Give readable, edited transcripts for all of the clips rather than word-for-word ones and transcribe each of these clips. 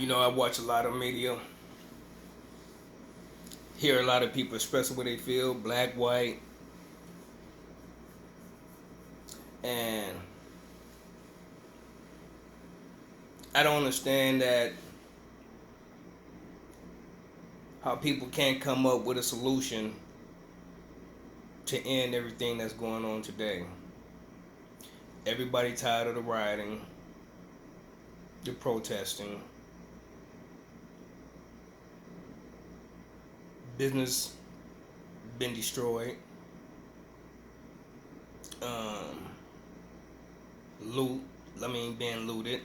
I watch a lot of media, hear a lot of people express what they feel, black, white, and I don't understand that how people can't come up with a solution to end everything that's going on today. Everybody tired of the rioting, the protesting, business been destroyed, um, loot, being looted.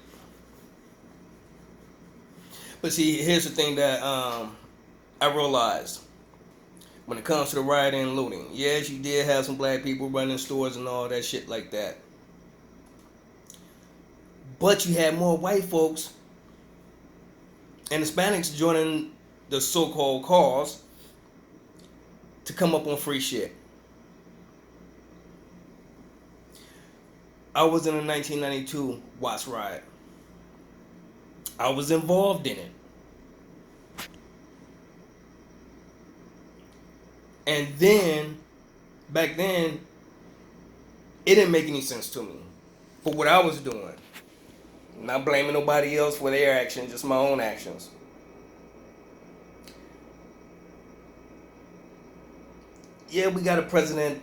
But see, here's the thing that I realized when it comes to the rioting and looting. Yes, you did have some black people running stores and all that shit like that. But you had more white folks and Hispanics joining the so-called cause to come up on free shit. I was in the 1992 Watts riot. I was involved in it. And then, back then, it didn't make any sense to me for what I was doing. Not blaming nobody else for their actions, just my own actions. Yeah, we got a president.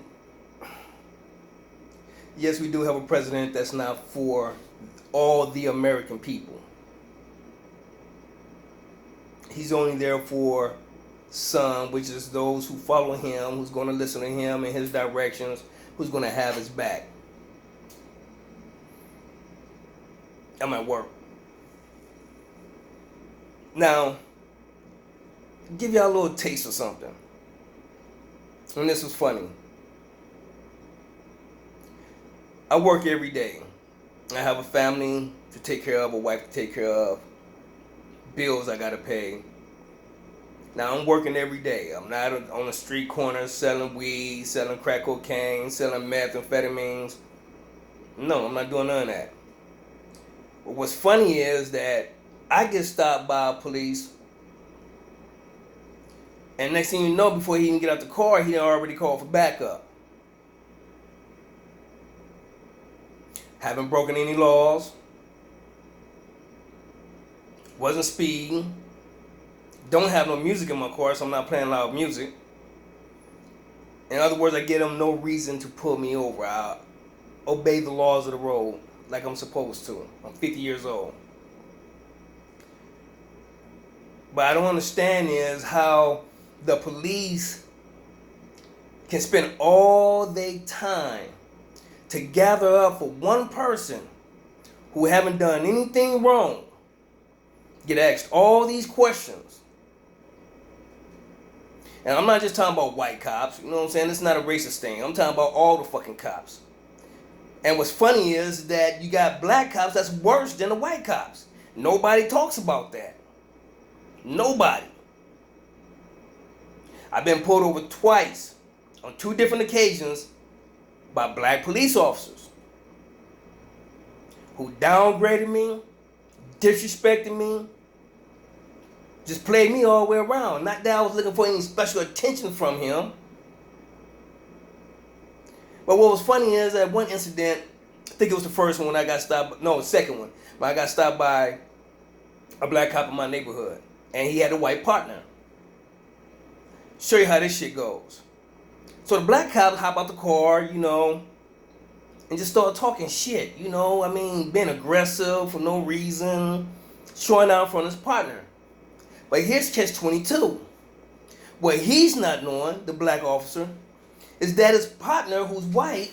Yes, we do have a president that's not for all the American people. He's only there for some, which is those who follow him, who's going to listen to him and his directions, who's going to have his back. I'm at work. Now, give y'all a little taste of something. And this was funny. I work every day. I have a family to take care of, a wife to take care of, bills I gotta pay. Now I'm working every day. I'm not on the street corner selling weed, selling crack cocaine, selling methamphetamines. No, I'm not doing none of that. But what's funny is that I get stopped by police, and next thing you know, before he even get out the car, he already called for backup. Haven't broken any laws. Wasn't speeding. Don't have no music in my car, so I'm not playing loud music. In other words, I give them no reason to pull me over. I obey the laws of the road like I'm supposed to. I'm 50 years old. But I don't understand is how the police can spend all their time to gather up for one person who haven't done anything wrong, get asked all these questions. And I'm not just talking about white cops, you know what I'm saying? It's not a racist thing. I'm talking about all the fucking cops. And what's funny is that you got black cops that's worse than the white cops. Nobody talks about that. Nobody. I've been pulled over twice on 2 different occasions by black police officers who downgraded me, disrespected me, just played me all the way around. Not that I was looking for any special attention from him. But what was funny is that one incident, I think it was the first one when I got stopped, no, the second one, when I got stopped by a black cop in my neighborhood. And he had a white partner. Show you how this shit goes. So the black cops hop out the car, and just start talking shit, being aggressive for no reason, showing out from his partner. But here's catch-22. What he's not knowing, the black officer, is that his partner, who's white,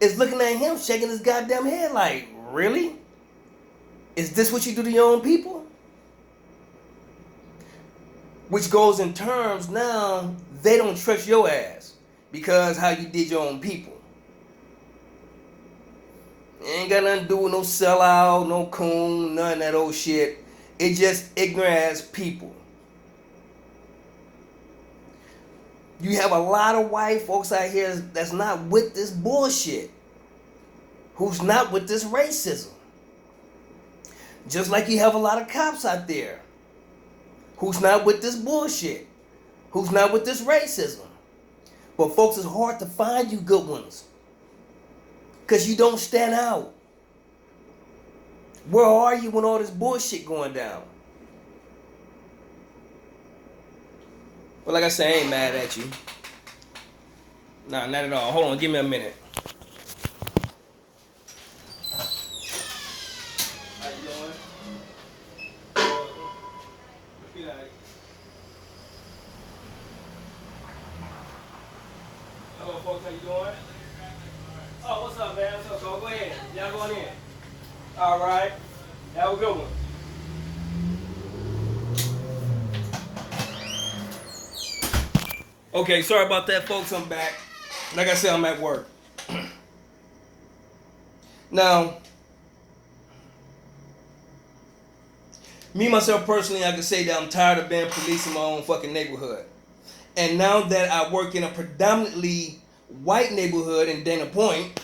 is looking at him, shaking his goddamn head like, really? Is this what you do to your own people? Which goes in terms now, they don't trust your ass because how you did your own people. It ain't got nothing to do with no sellout, no coon, none of that old shit. It's just ignorant ass people. You have a lot of white folks out here that's not with this bullshit. Who's not with this racism. Just like you have a lot of cops out there who's not with this bullshit, who's not with this racism. But folks, it's hard to find you good ones because you don't stand out. Where are you when all this bullshit going down? But like I say, I ain't mad at you. Nah, not at all. Hold on, give me a minute. How you doing? Good night. Hello, folks. How you doing? Oh, what's up, man? What's up, so go ahead. Y'all going in. All right. Have a good one. Okay, sorry about that, folks. I'm back. Like I said, I'm at work. Now, me, myself, personally, I can say that I'm tired of being police in my own fucking neighborhood. And now that I work in a predominantly white neighborhood in Dana Point,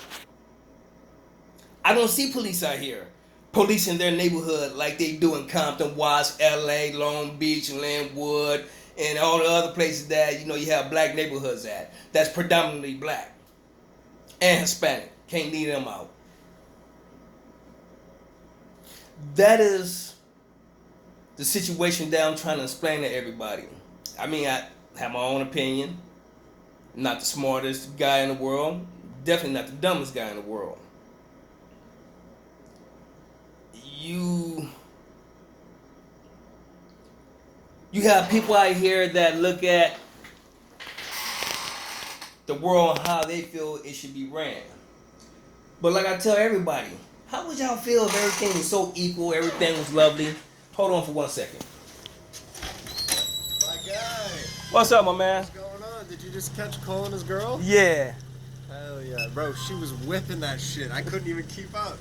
I don't see police out here policing their neighborhood like they do in Compton, Watts, LA, Long Beach, Linwood, and all the other places that you have black neighborhoods at. That's predominantly black and Hispanic. Can't leave them out. That is the situation that I'm trying to explain to everybody. I mean, I have my own opinion. Not the smartest guy in the world. Definitely not the dumbest guy in the world. You have people out here that look at the world how they feel it should be ran. But like I tell everybody, how would y'all feel if everything was so equal, everything was lovely? Hold on for 1 second. My guy. What's up, my man? What's going on? Did you just catch Cole and his girl? Yeah. Hell yeah, bro. She was whipping that shit. I couldn't even keep up.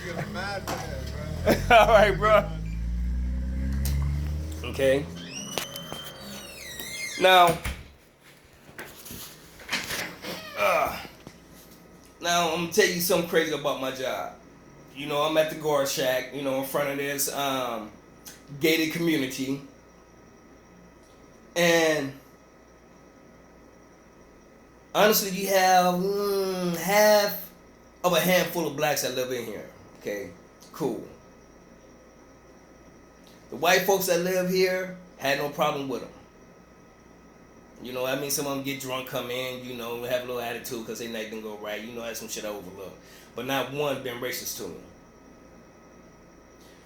She was mad man, bro. All right, bro. Okay. Now, I'm gonna tell you something crazy about my job. I'm at the guard shack. In front of this gated community, and honestly, you have half of a handful of blacks that live in here. Okay, cool. The white folks that live here had no problem with them. Some of them get drunk, come in, have a little attitude because their night didn't go right. That's some shit I overlook. But not one been racist to me.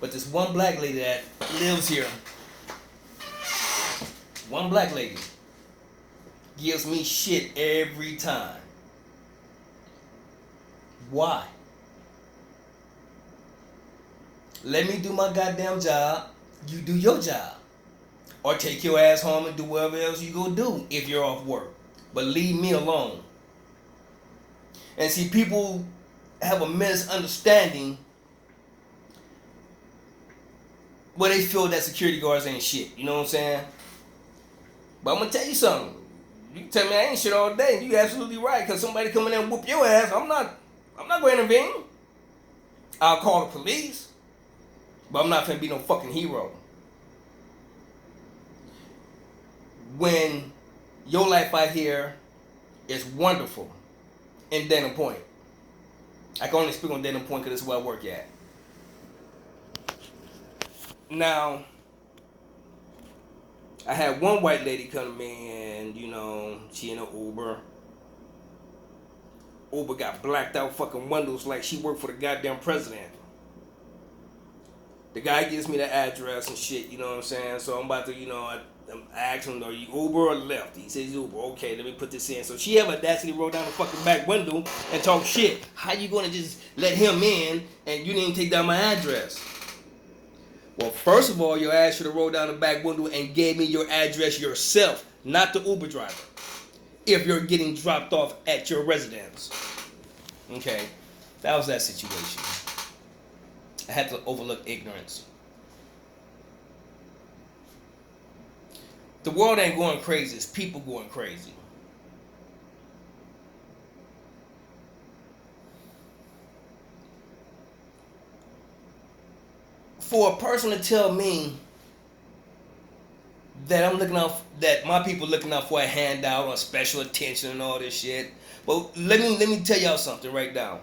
But this one black lady that lives here, one black lady, gives me shit every time. Why? Let me do my goddamn job. You do your job. Or take your ass home and do whatever else you go do if you're off work. But leave me alone. And see, people have a misunderstanding where they feel that security guards ain't shit. You know what I'm saying? But I'm going to tell you something. You can tell me I ain't shit all day. You're absolutely right. Because somebody come in there and whoop your ass, I'm not going to intervene. I'll call the police. But I'm not finna be no fucking hero. When your life out here is wonderful in Dana Point. I can only speak on Dana Point because that's where I work at. Now, I had one white lady come to me and, she in an Uber. Uber got blacked out fucking windows like she worked for the goddamn president. The guy gives me the address and shit, you know what I'm saying? So I'm about to, I asked him, are you Uber or Lyft? He says Uber. Okay, let me put this in. So she have audacity to roll down the fucking back window and talk shit. How you gonna just let him in and you didn't take down my address? Well, first of all, your ass should have rolled down the back window and gave me your address yourself, not the Uber driver, if you're getting dropped off at your residence. Okay, that was that situation. I had to overlook ignorance. The world ain't going crazy, it's people going crazy. for a person to tell me that I'm looking out, that my people looking out for a handout or special attention and all this shit. But let me tell y'all something right now.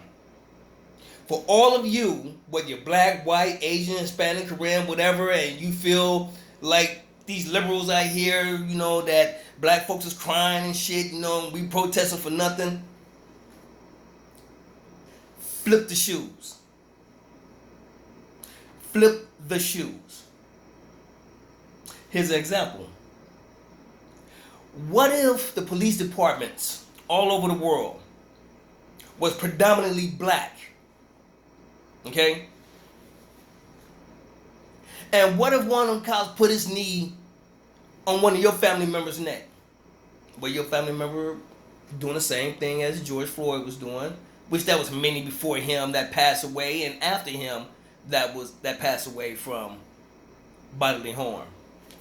For all of you, whether you're black, white, Asian, Hispanic, Korean, whatever, and you feel like these liberals out here, you know, that black folks is crying and shit, you know, we protesting for nothing. Flip the shoes. Flip the shoes. Here's an example. What if the police departments all over the world was predominantly black? Okay? And what if one of them cops put his knee on one of your family members' neck? Well, your family member doing the same thing as George Floyd was doing, which that was many before him that passed away, and after him that passed away from bodily harm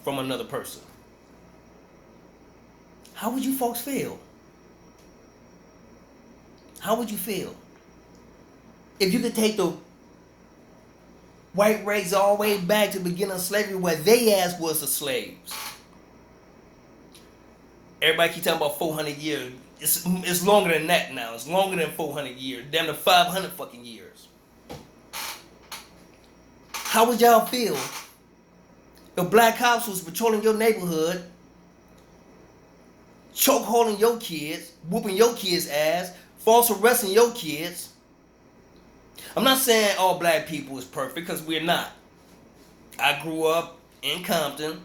from another person. How would you folks feel? How would you feel if you could take the white race all the way back to the beginning of slavery, where they ass was the slaves? Everybody keep talking about 400 years. It's longer than that now. It's longer than 400 years. Damn near 500 fucking years. How would y'all feel if black cops was patrolling your neighborhood, chokeholding your kids, whooping your kids' ass, false arresting your kids? I'm not saying all black people is perfect, because we're not. I grew up in Compton,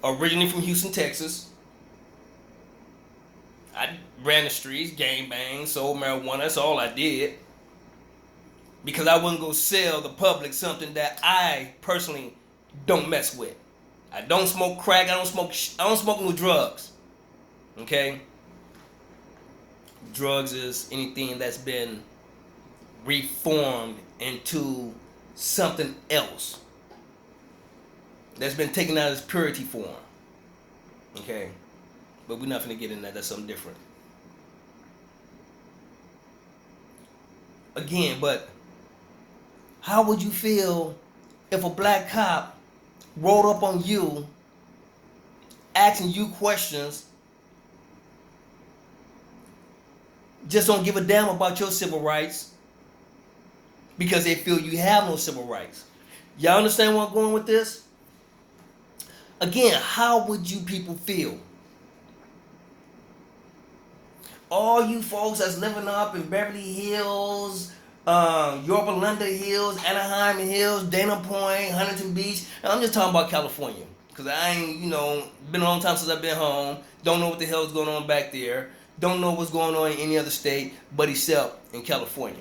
originally from Houston, Texas. I ran the streets, gang bang, sold marijuana. That's all I did. Because I wouldn't go sell the public something that I personally don't mess with. I don't smoke crack. I don't smoke no drugs. Okay? Drugs is anything that's been reformed into something else, that's been taken out of its purity form. Okay? But we're not going to get into that. That's something different. Again, but how would you feel if a black cop rolled up on you, asking you questions, just don't give a damn about your civil rights because they feel you have no civil rights? Y'all understand where I'm going with this? Again, how would you people feel? All you folks that's living up in Beverly Hills, Yorba Linda Hills, Anaheim Hills, Dana Point, Huntington Beach. And I'm just talking about California, because I ain't, been a long time since I've been home. Don't know what the hell's going on back there. Don't know what's going on in any other state but except in California.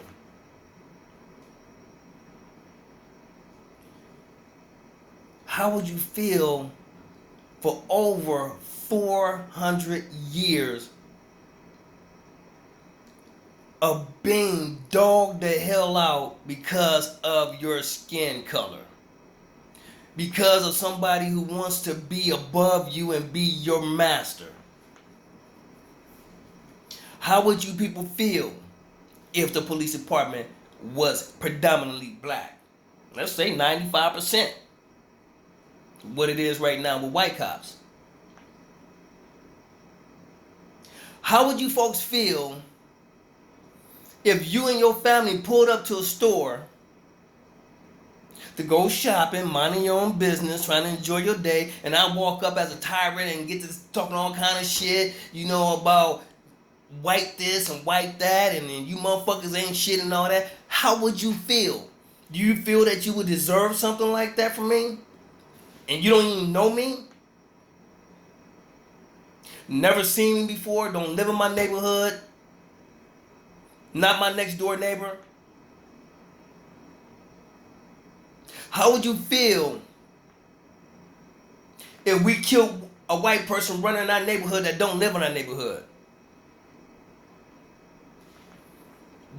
How would you feel for over 400 years of being dogged the hell out because of your skin color? Because of somebody who wants to be above you and be your master? How would you people feel if the police department was predominantly black? Let's say 95%. What it is right now with white cops. How would you folks feel if you and your family pulled up to a store to go shopping, minding your own business, trying to enjoy your day, and I walk up as a tyrant and get to talking all kind of shit, about white this and white that, and then you motherfuckers ain't shit and all that? How would you feel? Do you feel that you would deserve something like that from me? And you don't even know me? Never seen me before, don't live in my neighborhood, not my next door neighbor? How would you feel if we killed a white person running in our neighborhood that don't live in our neighborhood?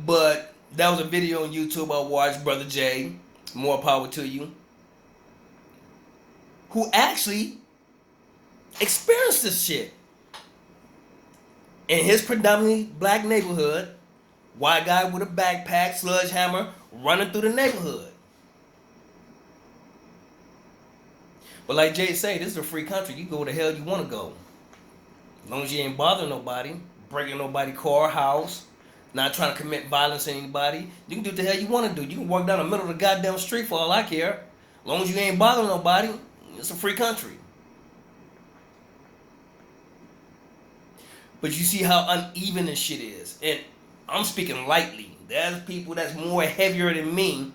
But that was a video on YouTube I watched, Brother Jay, more power to you, who actually experienced this shit in his predominantly black neighborhood. White guy with a backpack, sledgehammer, running through the neighborhood. But like Jay say, this is a free country. You go where the hell you want to go. As long as you ain't bothering nobody, breaking nobody car, house, not trying to commit violence on anybody, you can do what the hell you want to do. You can walk down the middle of the goddamn street for all I care. As long as you ain't bothering nobody, it's a free country. But you see how uneven this shit is. And I'm speaking lightly. There's people that's more heavier than me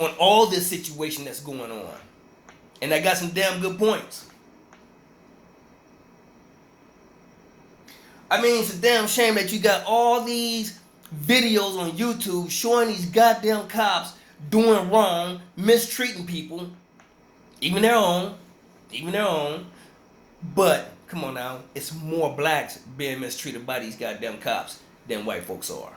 on all this situation that's going on. And I got some damn good points. I mean, it's a damn shame that you got all these videos on YouTube showing these goddamn cops doing wrong, mistreating people, even their own. But, come on now, it's more blacks being mistreated by these goddamn cops than white folks are.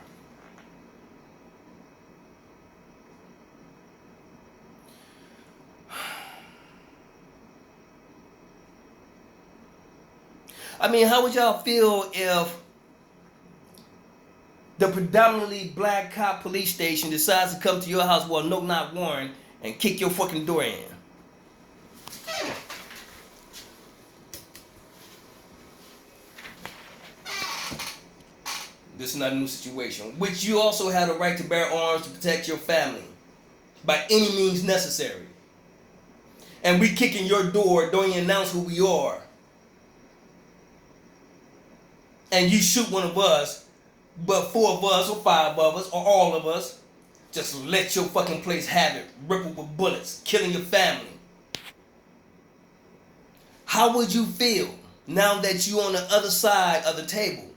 I mean, how would y'all feel if the predominantly black cop police station decides to come to your house while no not warrant and kick your fucking door in? This is not a new situation. Which you also have the right to bear arms to protect your family by any means necessary. And we kicking your door, don't even announce who we are. And you shoot one of us, but 4 of us or 5 of us or all of us just let your fucking place have it, ripple with bullets, killing your family. How would you feel now that you on the other side of the table?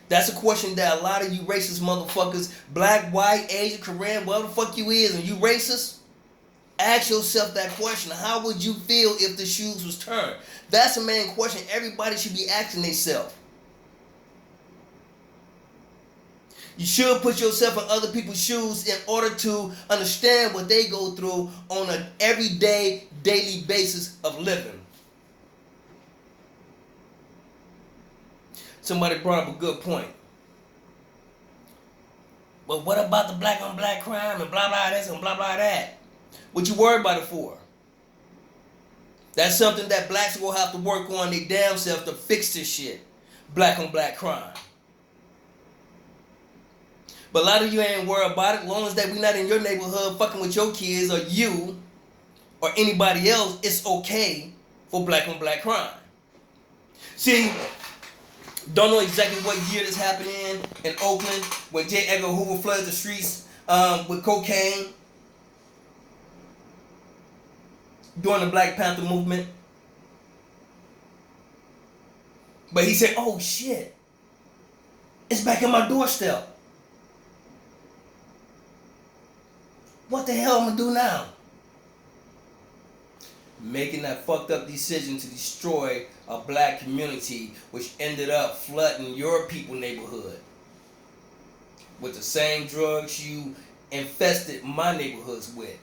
That's a question that a lot of you racist motherfuckers, black, white, Asian, Korean, whatever the fuck you is, and you racist, ask yourself that question. How would you feel if the shoes was turned? That's a main question everybody should be asking themselves. You should put yourself in other people's shoes in order to understand what they go through on an everyday, daily basis of living. Somebody brought up a good point. Well, what about the black on black crime and blah blah this and blah blah that? What you worried about it for? That's something that blacks will have to work on their damn self to fix this shit. Black on black crime. But a lot of you ain't worried about it. As long as that we not in your neighborhood fucking with your kids or you or anybody else, it's okay for black on black crime. See, don't know exactly what year this happened in Oakland when J. Edgar Hoover flooded the streets with cocaine during the Black Panther movement. But he said, oh shit, it's back in my doorstep. What the hell am I gonna do now? Making that fucked up decision to destroy a black community, which ended up flooding your people neighborhood with the same drugs you infested my neighborhoods with.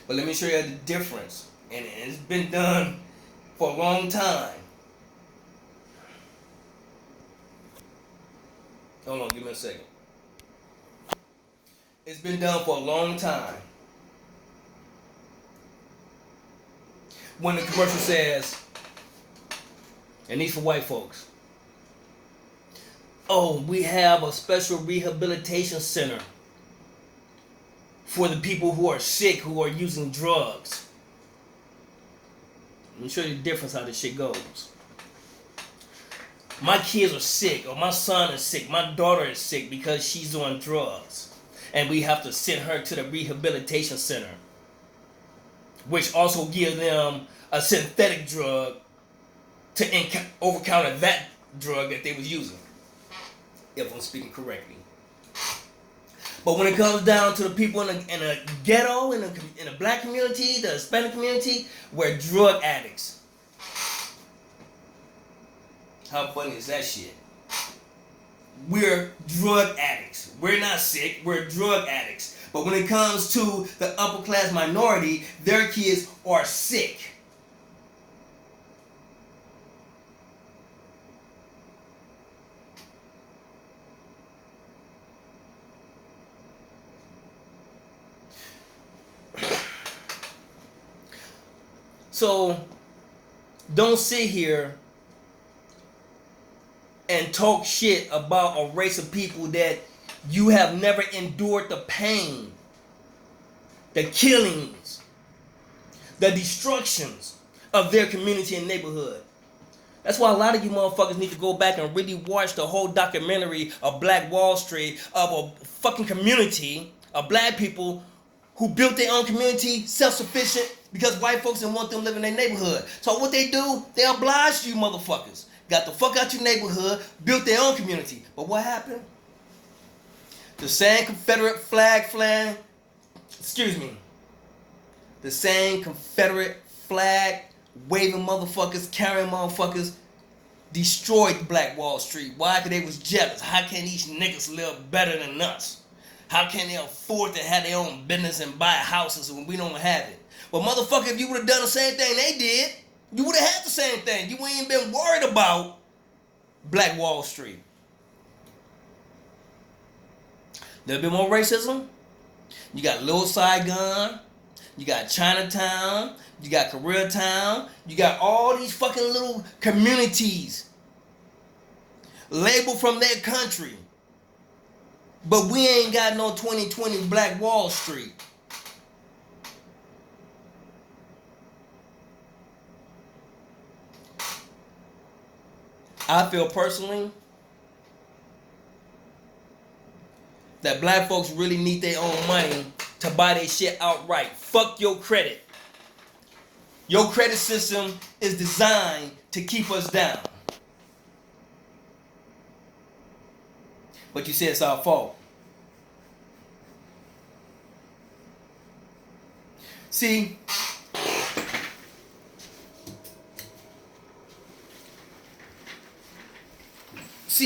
But let me show you the difference, and it's been done for a long time. Hold on, give me a second. It's been done for a long time. When the commercial says, and these for white folks, oh, we have a special rehabilitation center for the people who are sick, who are using drugs. Let me show you the difference how this shit goes. My kids are sick, or my son is sick, my daughter is sick because she's on drugs. And we have to send her to the rehabilitation center, which also gives them a synthetic drug to over-counter that drug that they was using, if I'm speaking correctly. But when it comes down to the people in the ghetto, in the black community, the Hispanic community, we're drug addicts. How funny is that shit? We're drug addicts. We're not sick, we're drug addicts. But when it comes to the upper class minority, their kids are sick. So don't sit here and talk shit about a race of people that you have never endured the pain, the killings, the destructions of their community and neighborhood. That's why a lot of you motherfuckers need to go back and really watch the whole documentary of Black Wall Street, of a fucking community of black people who built their own community, self-sufficient, because white folks didn't want them living in their neighborhood. So what they do, they obliged you motherfuckers. Got the fuck out your neighborhood, built their own community. But what happened? The same Confederate flag, the same Confederate flag waving motherfuckers, carrying motherfuckers, destroyed Black Wall Street. Why? Because they was jealous. How can these niggas live better than us? How can they afford to have their own business and buy houses when we don't have it? Well, motherfucker, if you would have done the same thing they did, you would have had the same thing. You ain't been worried about Black Wall Street. There'll be more racism. You got Little Saigon. You got Chinatown. You got Koreatown. You got all these fucking little communities labeled from their country. But we ain't got no 2020 Black Wall Street. I feel personally that black folks really need their own money to buy their shit outright. Fuck your credit. Your credit system is designed to keep us down. But you say it's our fault. See,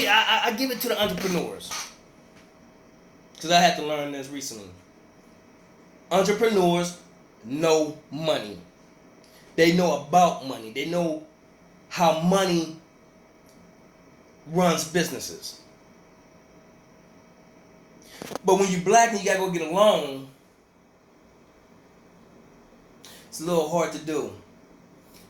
I give it to the entrepreneurs. Because I had to learn this recently. Entrepreneurs know money. They know about money. They know how money runs businesses. But when you're black and you gotta go get a loan, it's a little hard to do.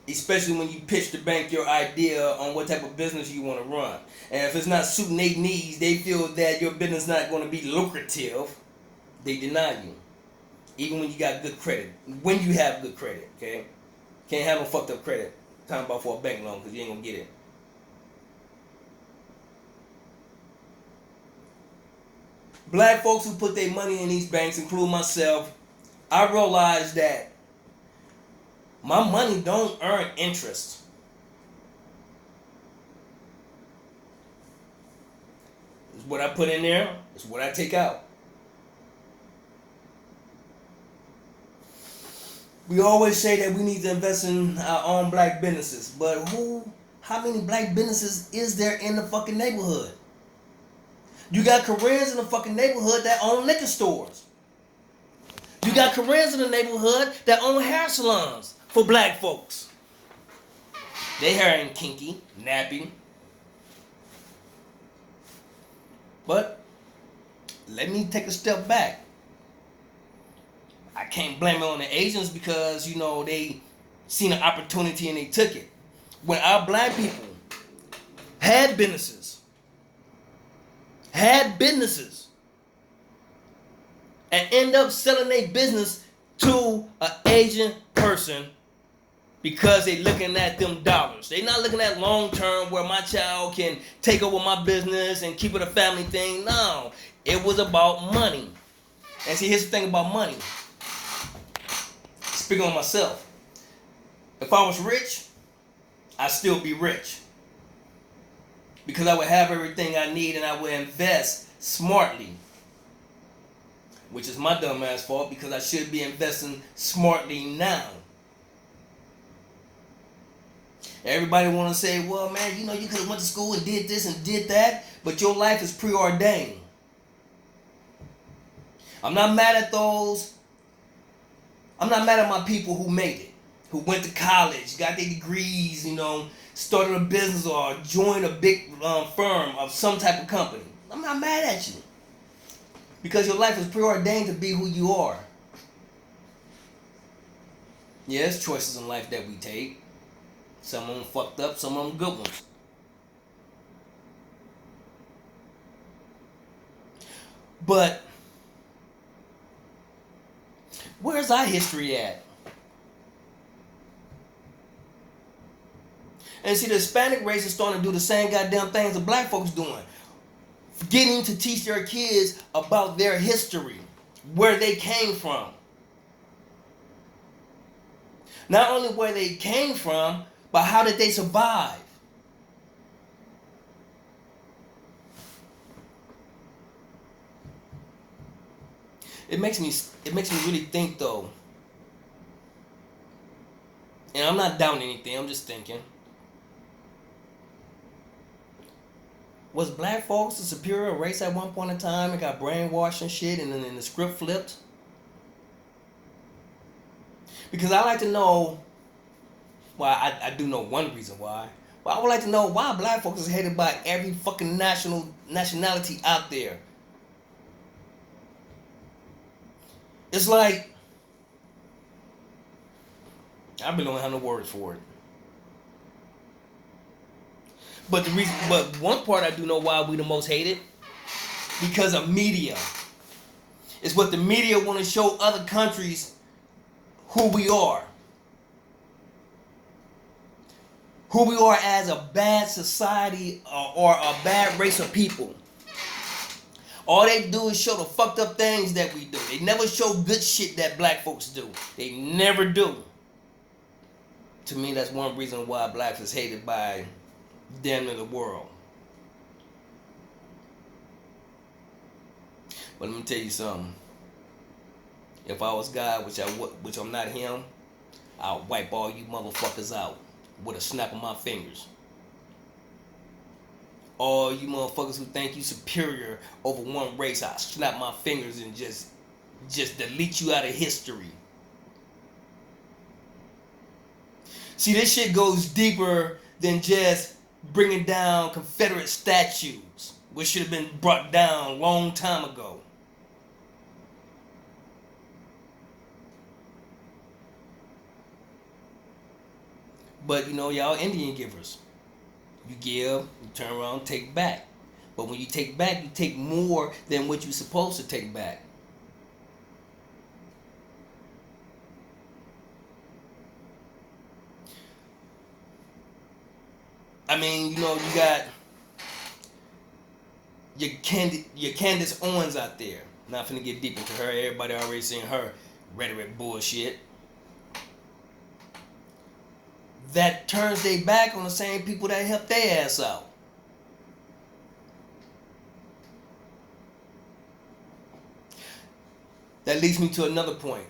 Especially when you pitch the bank your idea on what type of business you want to run. And if it's not suiting their needs, they feel that your business is not going to be lucrative, they deny you. Even when you got good credit. When you have good credit, okay? Can't have no fucked up credit. Talking about for a bank loan because you ain't going to get it. Black folks who put their money in these banks, including myself, I realized that my money don't earn interest. It's what I put in there. It's what I take out. We always say that we need to invest in our own black businesses. But how many black businesses is there in the fucking neighborhood? You got Koreans in the fucking neighborhood that own liquor stores. You got Koreans in the neighborhood that own hair salons for black folks. Their hair ain't kinky, nappy. But let me take a step back. I can't blame it on the Asians because, you know, they seen an opportunity and they took it. When our black people had businesses, and end up selling their business to an Asian person because they looking at them dollars. They not looking at long term where my child can take over my business and keep it a family thing. No, it was about money. And see, here's the thing about money. Speaking on myself, if I was rich, I'd still be rich. Because I would have everything I need and I would invest smartly. Which is my dumb ass fault because I should be investing smartly now. Everybody want to say, well, man, you know, you could have went to school and did this and did that, but your life is preordained. I'm not mad at those. I'm not mad at my people who made it, who went to college, got their degrees, you know, started a business or joined a big firm of some type of company. I'm not mad at you. Because your life is preordained to be who you are. Yeah, there's choices in life that we take. Some of them fucked up, some of them good ones. But where's our history at? And see, the Hispanic race is starting to do the same goddamn things the black folks doing. Getting to teach their kids about their history, where they came from. Not only where they came from, but how did they survive? It makes me really think though. And I'm not down anything, I'm just thinking. Was black folks the superior race at one point in time and got brainwashed and shit and then the script flipped? Because I like to know, well, I do know one reason why. But I would like to know why black folks is hated by every fucking nationality out there. It's like, I really don't have no words for it. But one part I do know why we the most hated, because of media. It's what the media want to show other countries who we are. Who we are as a bad society or a bad race of people. All they do is show the fucked up things that we do. They never show good shit that black folks do. They never do. To me, that's one reason why blacks is hated by them in the world. But let me tell you something. If I was God, which I'm not him, I'll wipe all you motherfuckers out with a snap of my fingers. All you motherfuckers who think you superior over one race, I'll snap my fingers and just delete you out of history. See, this shit goes deeper than just bringing down Confederate statues, which should have been brought down a long time ago. But you know, y'all Indian givers. You give, you turn around, take back. But when you take back, you take more than what you're supposed to take back. I mean, you know, you got your Candace Owens out there. Not finna get deep into her. Everybody already seen her rhetoric bullshit. That turns their back on the same people that helped their ass out. That leads me to another point.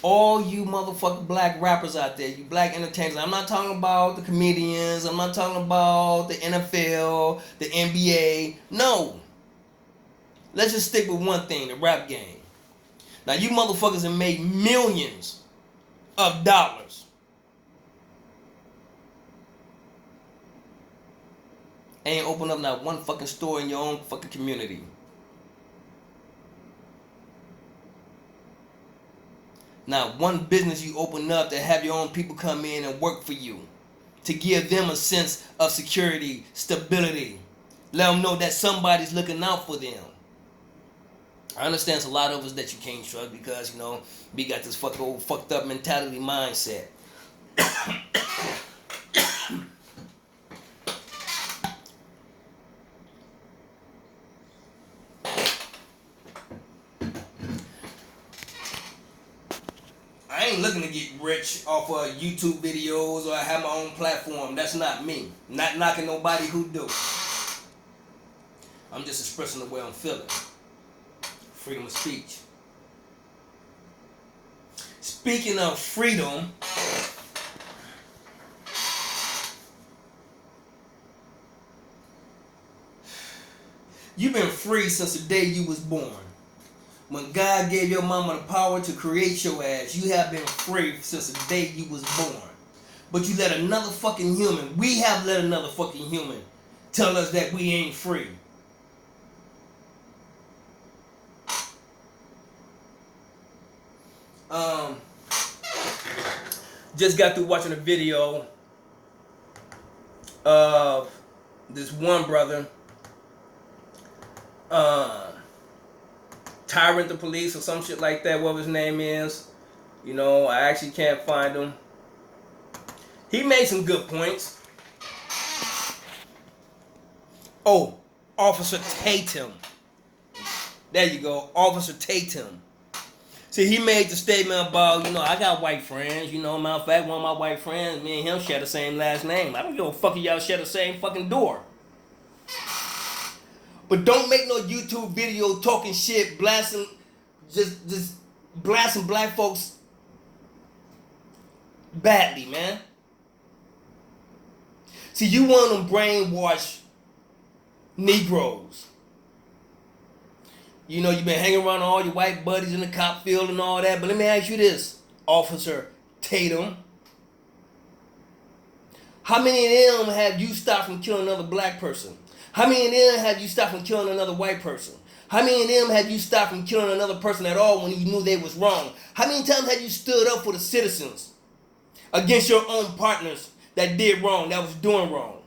All you motherfucking black rappers out there, you black entertainers, I'm not talking about the comedians, I'm not talking about the NFL, the NBA. No. Let's just stick with one thing, the rap game. Now you motherfuckers have made millions of dollars. Ain't open up not one fucking store in your own fucking community. Not one business you open up to have your own people come in and work for you. To give them a sense of security, stability. Let them know that somebody's looking out for them. I understand it's a lot of us that you can't trust because, you know, we got this fucked up mentality mindset. I ain't looking to get rich off of YouTube videos or have my own platform. That's not me. Not knocking nobody who do. I'm just expressing the way I'm feeling. Freedom of speech. Speaking of freedom, you've been free since the day you was born. When God gave your mama the power to create your ass, you have been free since the day you was born. But you let another fucking human, we have let another fucking human tell us that we ain't free. Just got through watching a video of this one brother, Tyrant the Police or some shit like that, whatever his name is. You know, I actually can't find him. He made some good points. Oh, Officer Tatum. There you go, Officer Tatum. See, he made the statement about, you know, I got white friends. You know, matter of fact, one of my white friends, me and him share the same last name. I don't give a fuck if y'all share the same fucking door. But don't make no YouTube video talking shit, blasting, just blasting black folks badly, man. See, you want them brainwashed Negroes. You know, you've been hanging around all your white buddies in the cop field and all that. But let me ask you this, Officer Tatum. How many of them have you stopped from killing another black person? How many of them have you stopped from killing another white person? How many of them have you stopped from killing another person at all when you knew they was wrong? How many times have you stood up for the citizens against your own partners that did wrong, that was doing wrong?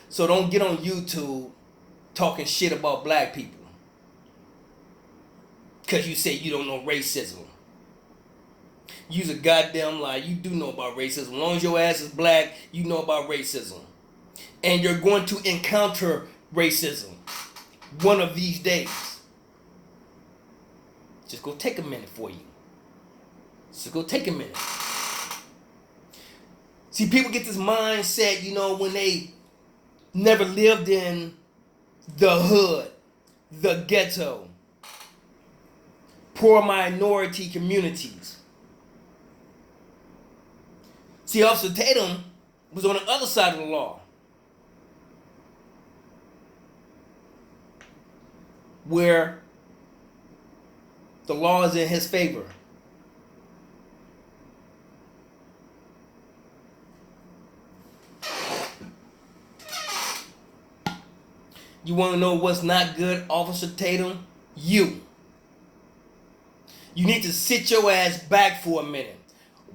So don't get on YouTube talking shit about black people because you say you don't know racism. You's a goddamn lie. You do know about racism. As long as your ass is black, you know about racism. And you're going to encounter racism one of these days. Just go take a minute for you. Just go take a minute. See, people get this mindset, you know, when they never lived in the hood, the ghetto, poor minority communities. See, Officer Tatum was on the other side of the law, where the law is in his favor. You want to know what's not good, Officer Tatum? You need to sit your ass back for a minute.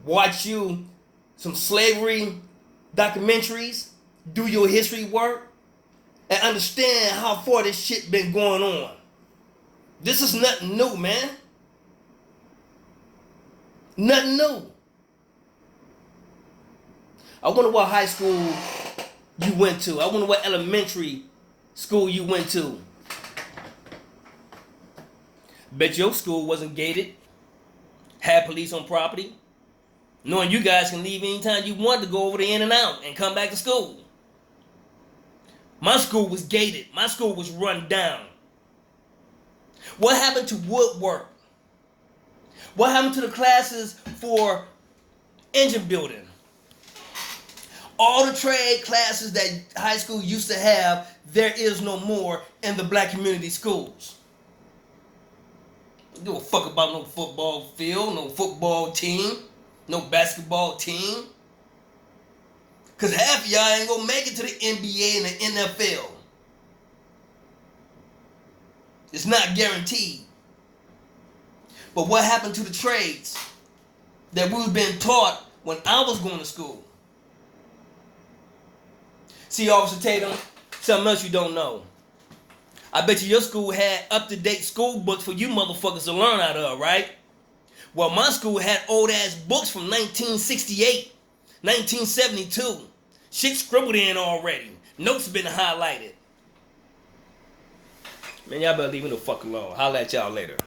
Watch you some slavery documentaries, do your history work, and understand how far this shit been going on. This is nothing new, man. Nothing new. I wonder what high school you went to. I wonder what elementary school you went to. Bet your school wasn't gated, had police on property, knowing you guys can leave anytime you want to go over the in and out and come back to school. My school was gated. My school was run down. What happened to woodwork? What happened to the classes for engine building? All the trade classes that high school used to have, there is no more in the black community schools. Don't give a fuck about no football field, no football team, no basketball team. Because half of y'all ain't going to make it to the NBA and the NFL. It's not guaranteed. But what happened to the trades that we've been taught when I was going to school? See, Officer Tatum, something else you don't know. I bet you your school had up-to-date school books for you motherfuckers to learn out of, right? Well, my school had old-ass books from 1968, 1972. Shit scribbled in already. Notes been highlighted. Man, y'all better leave me the fuck alone. Holla at y'all later.